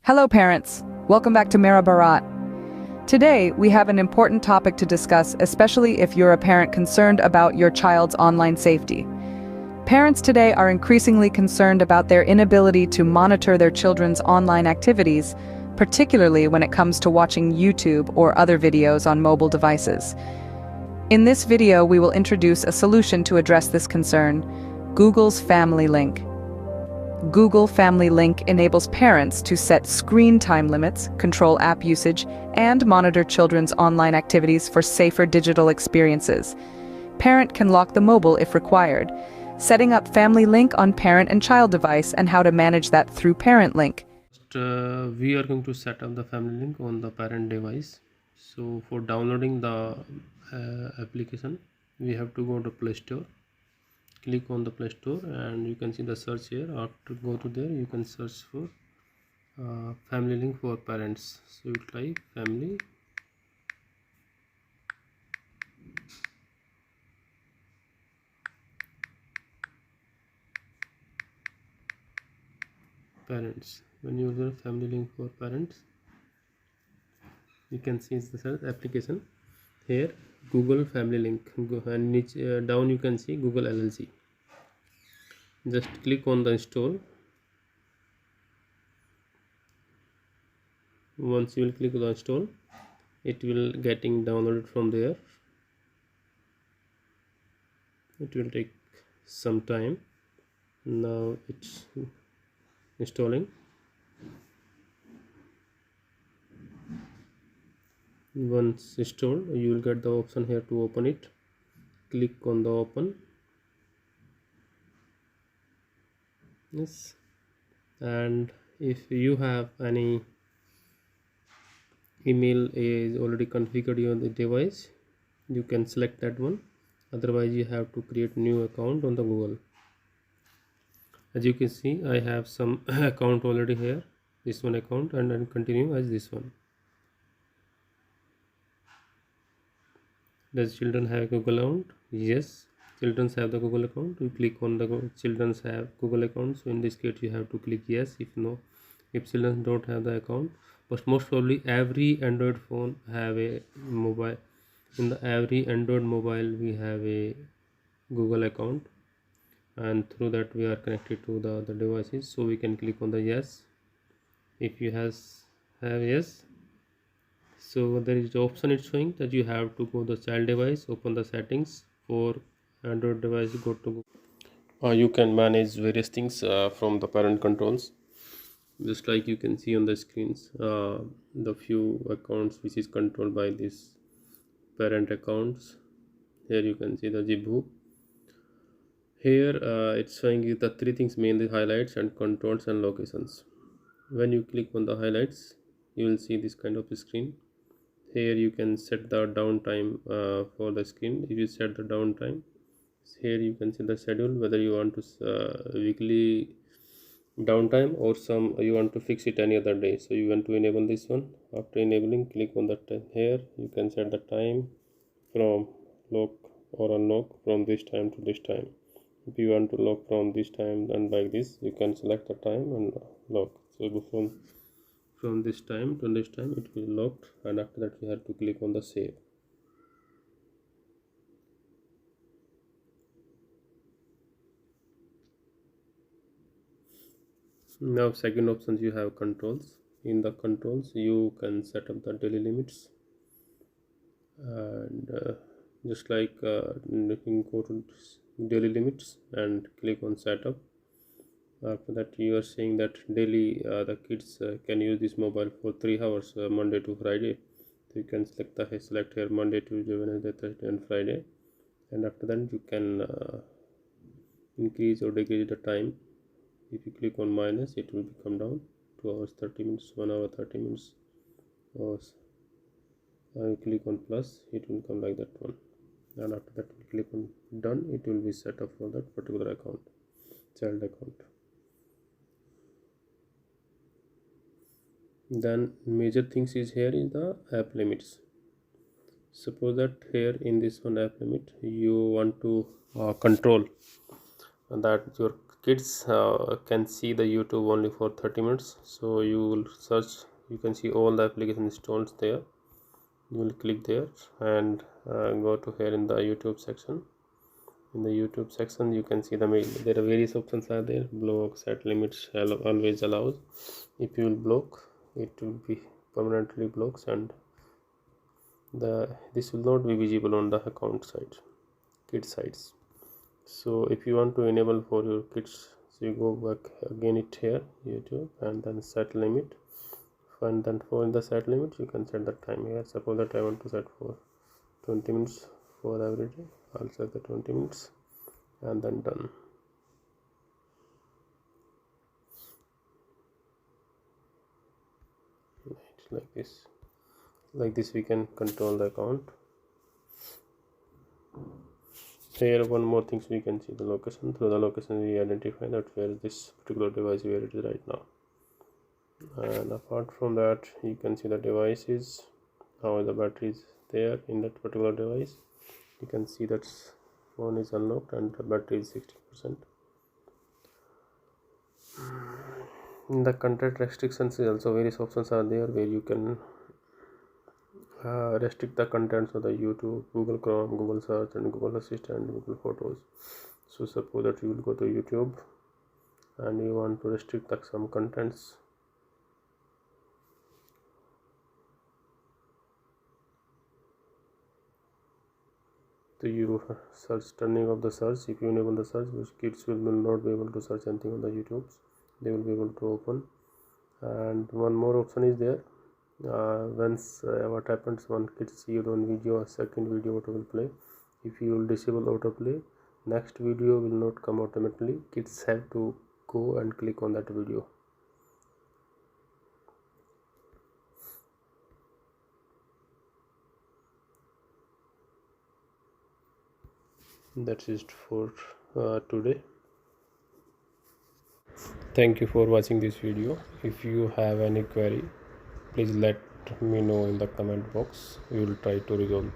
Hello parents, welcome back to Mera Bharat. Today, we have an important topic to discuss, especially if you're a parent concerned about your child's online safety. Parents today are increasingly concerned about their inability to monitor their children's online activities, particularly when it comes to watching YouTube or other videos on mobile devices. In this video, we will introduce a solution to address this concern: Google's Family Link. Google Family Link enables parents to set screen time limits, control app usage, and monitor children's online activities for safer digital experiences. Parent can lock the mobile if required. Setting up Family Link on parent and child device and how to manage that through Parent Link. We are going to set up the family link on the parent device. So for downloading the application, we have to go to Play Store. Click on the Play Store and you can see the search here. After go to there, you can search for family link for parents. So you type family parents. When you use family link for parents, you can see it's the search application here, Google Family Link, and down you can see Google LLC. Just click on the install. Once you will click on install, it will getting downloaded from there. It will take some time. Now it's installing. Once installed, you will get the option here to open it. Click on the open. Yes, and if you have any email is already configured on the device, you can select that one. Otherwise you have to create new account on the Google. As you can see, I have some account already here, this one account, and then continue as this one. Does children have Google account? Yes, children have the Google account. You click on the children have Google account, so in this case you have to click yes. If no, if children don't have the account, but most probably every Android phone have a mobile. In the every Android mobile we have a Google account, and through that we are connected to the other devices, so we can click on the yes. If you have yes, so there is the option it's showing that you have to go to the child device, open the settings for Android device, go to you can manage various things from the parent controls, just like you can see on the screens, the few accounts which is controlled by this parent accounts. Here you can see the Jibhu. Here it's showing you the three things, mainly highlights and controls and locations. When you click on the highlights, you will see this kind of screen. Here you can set the downtime for the screen. If you set the downtime, here you can see the schedule, whether you want to weekly downtime or some you want to fix it any other day. So you want to enable this one. After enabling, click on that. Here you can set the time from lock or unlock from this time to this time. If you want to lock from this time, then like this you can select the time and lock. So from this time to this time it will locked, and after that we have to click on the save. Now second options, you have controls. In the controls you can set up the daily limits, and just like you can go to daily limits and click on setup. After that you are saying that daily the kids can use this mobile for 3 hours, Monday to Friday. So you can select here Monday, Tuesday, Wednesday, Thursday and Friday, and after that you can increase or decrease the time. If you click on minus, it will come down 2 hours 30 minutes, 1 hour 30 minutes, or I click on plus, it will come like that one, and after that we click on done, it will be set up for that particular account, child account. Then major things is here is the app limits. Suppose that here in this one app limit you want to control that your kids can see the YouTube only for 30 minutes. So you will search, you can see all the application installed there. You will click there and go to here in the YouTube section. In the YouTube section you can see there are various options are there. Block, set limits, always allows. If you will block, it will be permanently blocks, and this will not be visible on the account side, kids sites. So if you want to enable for your kids, so you go back again it here YouTube and then set limit, and then for the set limit you can set the time here. Suppose that I want to set for 20 minutes for every day. I'll set the 20 minutes and then done. Right, like this we can control the account. Here one more things, we can see the location. Through the location we identify that where is this particular device, where it is right now. And apart from that you can see the devices, how the battery is there in that particular device. You can see that phone is unlocked and the battery is 60%. In the content restrictions also various options are there where you can restrict the contents of the YouTube, Google Chrome, Google Search and Google Assistant, Google Photos. So suppose that you will go to YouTube and you want to restrict some contents. So you search, turning off the search. If you enable the search, which kids will not be able to search anything on the YouTube, they will be able to open. And one more option is there. Once what happens when kids see one video, a second video auto will play. If you will disable autoplay, next video will not come automatically. Kids have to go and click on that video. That's it for today. Thank you for watching this video. If you have any query, please let me know in the comment box. We will try to resolve.